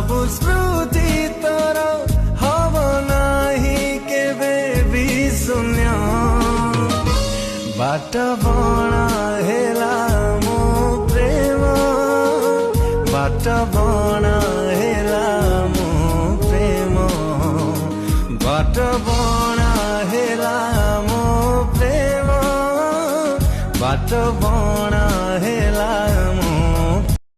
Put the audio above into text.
सबु स्मृति तर हब नाही केबे विशून्य बाट बणा हेला मो प्रेम बाट बणा हेला मो प्रेम बाट बणा हेला मो प्रेम बाट